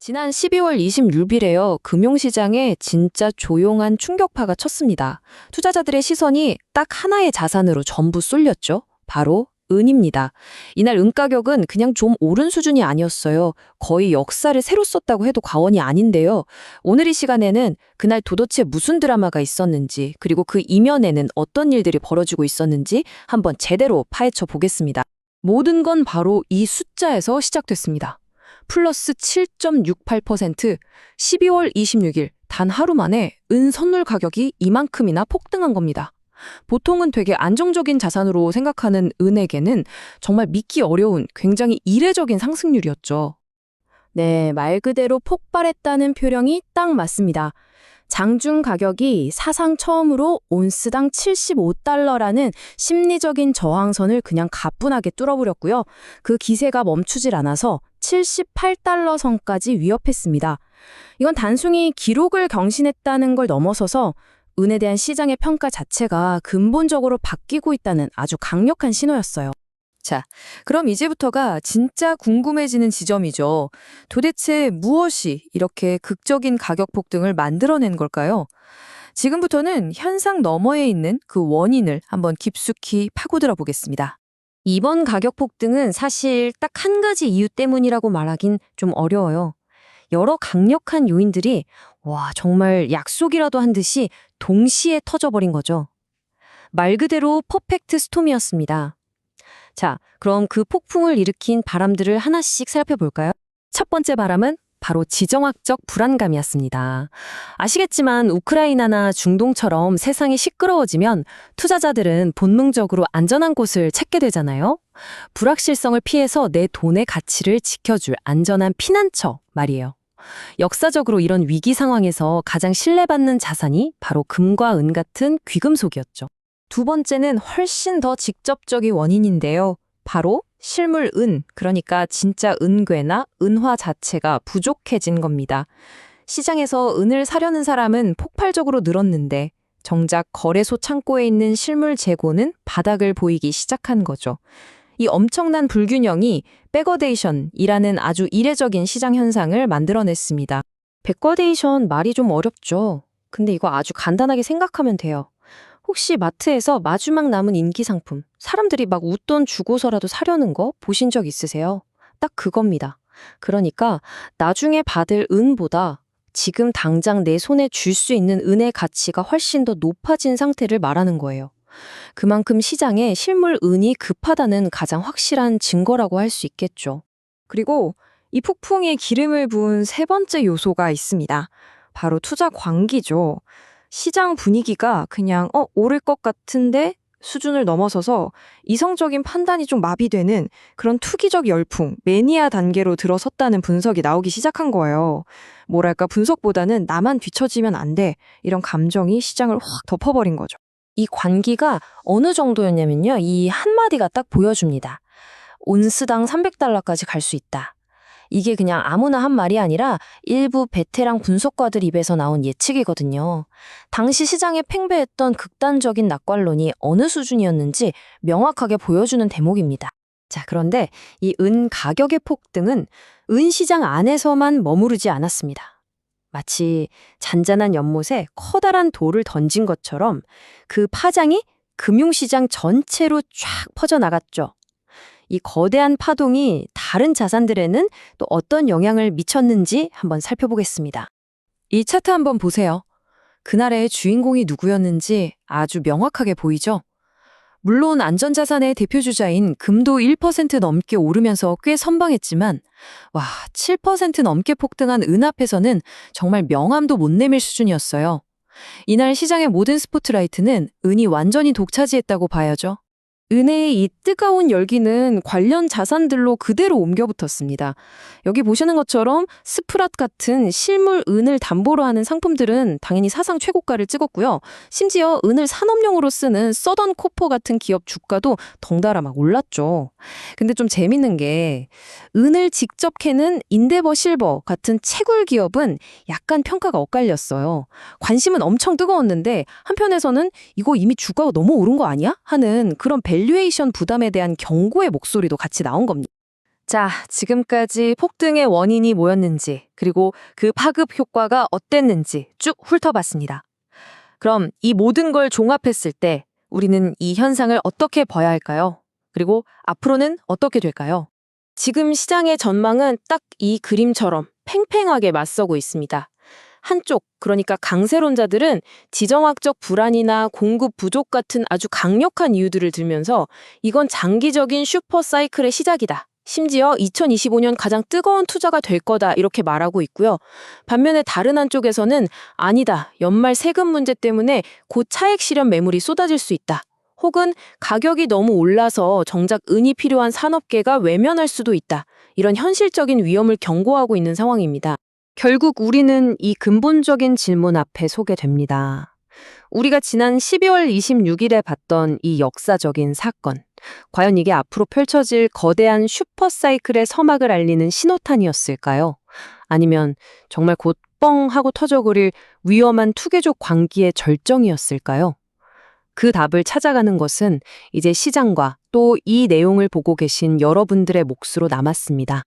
지난 12월 26일에요. 금융시장에 진짜 조용한 충격파가 쳤습니다. 투자자들의 시선이 딱 하나의 자산으로 전부 쏠렸죠. 바로 은입니다. 이날 은 가격은 그냥 좀 오른 수준이 아니었어요. 거의 역사를 새로 썼다고 해도 과언이 아닌데요. 오늘 이 시간에는 그날 도대체 무슨 드라마가 있었는지, 그리고 그 이면에는 어떤 일들이 벌어지고 있었는지 한번 제대로 파헤쳐 보겠습니다. 모든 건 바로 이 숫자에서 시작됐습니다. 플러스 7.68%, 12월 26일 단 하루 만에 은 선물 가격이 이만큼이나 폭등한 겁니다. 보통은 되게 안정적인 자산으로 생각하는 은에게는 정말 믿기 어려운 굉장히 이례적인 상승률이었죠. 네, 말 그대로 폭발했다는 표현이 딱 맞습니다. 장중 가격이 사상 처음으로 온스당 75달러라는 심리적인 저항선을 그냥 가뿐하게 뚫어버렸고요. 그 기세가 멈추질 않아서 78달러 선까지 위협했습니다. 이건 단순히 기록을 경신했다는 걸 넘어서서 은에 대한 시장의 평가 자체가 근본적으로 바뀌고 있다는 아주 강력한 신호였어요. 자, 그럼 이제부터가 진짜 궁금해지는 지점이죠. 도대체 무엇이 이렇게 극적인 가격 폭등을 만들어낸 걸까요? 지금부터는 현상 너머에 있는 그 원인을 한번 깊숙이 파고들어 보겠습니다. 이번 가격 폭등은 사실 딱 한 가지 이유 때문이라고 말하긴 좀 어려워요. 여러 강력한 요인들이 정말 약속이라도 한 듯이 동시에 터져버린 거죠. 말 그대로 퍼펙트 스톰이었습니다. 자, 그럼 그 폭풍을 일으킨 바람들을 하나씩 살펴볼까요? 첫 번째 바람은 바로 지정학적 불안감이었습니다. 아시겠지만 우크라이나나 중동처럼 세상이 시끄러워지면 투자자들은 본능적으로 안전한 곳을 찾게 되잖아요. 불확실성을 피해서 내 돈의 가치를 지켜줄 안전한 피난처 말이에요. 역사적으로 이런 위기 상황에서 가장 신뢰받는 자산이 바로 금과 은 같은 귀금속이었죠. 두 번째는 훨씬 더 직접적인 원인인데요. 바로 실물 은, 그러니까 진짜 은괴나 은화 자체가 부족해진 겁니다. 시장에서 은을 사려는 사람은 폭발적으로 늘었는데 정작 거래소 창고에 있는 실물 재고는 바닥을 보이기 시작한 거죠. 이 엄청난 불균형이 백어데이션이라는 아주 이례적인 시장 현상을 만들어냈습니다. 백어데이션 말이 좀 어렵죠. 근데 이거 아주 간단하게 생각하면 돼요. 혹시 마트에서 마지막 남은 인기 상품, 사람들이 막 웃돈 주고서라도 사려는 거 보신 적 있으세요? 딱 그겁니다. 그러니까 나중에 받을 은보다 지금 당장 내 손에 줄 수 있는 은의 가치가 훨씬 더 높아진 상태를 말하는 거예요. 그만큼 시장에 실물 은이 급하다는 가장 확실한 증거라고 할 수 있겠죠. 그리고 이 폭풍에 기름을 부은 세 번째 요소가 있습니다. 바로 투자 광기죠. 시장 분위기가 그냥 오를 것 같은데 수준을 넘어서서 이성적인 판단이 좀 마비되는 그런 투기적 열풍, 매니아 단계로 들어섰다는 분석이 나오기 시작한 거예요. 뭐랄까 분석보다는 나만 뒤처지면 안 돼. 이런 감정이 시장을 확 덮어버린 거죠. 이 관기가 어느 정도였냐면요. 이 한마디가 딱 보여줍니다. 온스당 300달러까지 갈 수 있다. 이게 그냥 아무나 한 말이 아니라 일부 베테랑 분석가들 입에서 나온 예측이거든요. 당시 시장에 팽배했던 극단적인 낙관론이 어느 수준이었는지 명확하게 보여주는 대목입니다. 자, 그런데 이 은 가격의 폭등은 은 시장 안에서만 머무르지 않았습니다. 마치 잔잔한 연못에 커다란 돌을 던진 것처럼 그 파장이 금융시장 전체로 쫙 퍼져나갔죠. 이 거대한 파동이 다른 자산들에는 또 어떤 영향을 미쳤는지 한번 살펴보겠습니다. 이 차트 한번 보세요. 그날의 주인공이 누구였는지 아주 명확하게 보이죠? 물론 안전자산의 대표주자인 금도 1% 넘게 오르면서 꽤 선방했지만 7% 넘게 폭등한 은 앞에서는 정말 명함도 못 내밀 수준이었어요. 이날 시장의 모든 스포트라이트는 은이 완전히 독차지했다고 봐야죠. 은의 이 뜨거운 열기는 관련 자산들로 그대로 옮겨붙었습니다. 여기 보시는 것처럼 스프랏 같은 실물 은을 담보로 하는 상품들은 당연히 사상 최고가를 찍었고요. 심지어 은을 산업용으로 쓰는 서던 코퍼 같은 기업 주가도 덩달아 막 올랐죠. 근데 좀 재밌는 게 은을 직접 캐는 인데버 실버 같은 채굴 기업은 약간 평가가 엇갈렸어요. 관심은 엄청 뜨거웠는데 한편에서는 이거 이미 주가가 너무 오른 거 아니야? 하는 그런 밸류에이션 부담에 대한 경고의 목소리도 같이 나온 겁니다. 자, 지금까지 폭등의 원인이 뭐였는지, 그리고 그 파급 효과가 어땠는지 쭉 훑어봤습니다. 그럼 이 모든 걸 종합했을 때 우리는 이 현상을 어떻게 봐야 할까요? 그리고 앞으로는 어떻게 될까요? 지금 시장의 전망은 딱 이 그림처럼 팽팽하게 맞서고 있습니다. 한쪽, 그러니까 강세론자들은 지정학적 불안이나 공급 부족 같은 아주 강력한 이유들을 들면서 이건 장기적인 슈퍼 사이클의 시작이다. 심지어 2025년 가장 뜨거운 투자가 될 거다 이렇게 말하고 있고요. 반면에 다른 한쪽에서는 아니다. 연말 세금 문제 때문에 곧 차액 실현 매물이 쏟아질 수 있다. 혹은 가격이 너무 올라서 정작 은이 필요한 산업계가 외면할 수도 있다. 이런 현실적인 위험을 경고하고 있는 상황입니다. 결국 우리는 이 근본적인 질문 앞에 서게 됩니다. 우리가 지난 12월 26일에 봤던 이 역사적인 사건, 과연 이게 앞으로 펼쳐질 거대한 슈퍼사이클의 서막을 알리는 신호탄이었을까요? 아니면 정말 곧 뻥 하고 터져버릴 위험한 투개족 광기의 절정이었을까요? 그 답을 찾아가는 것은 이제 시장과 또 이 내용을 보고 계신 여러분들의 몫으로 남았습니다.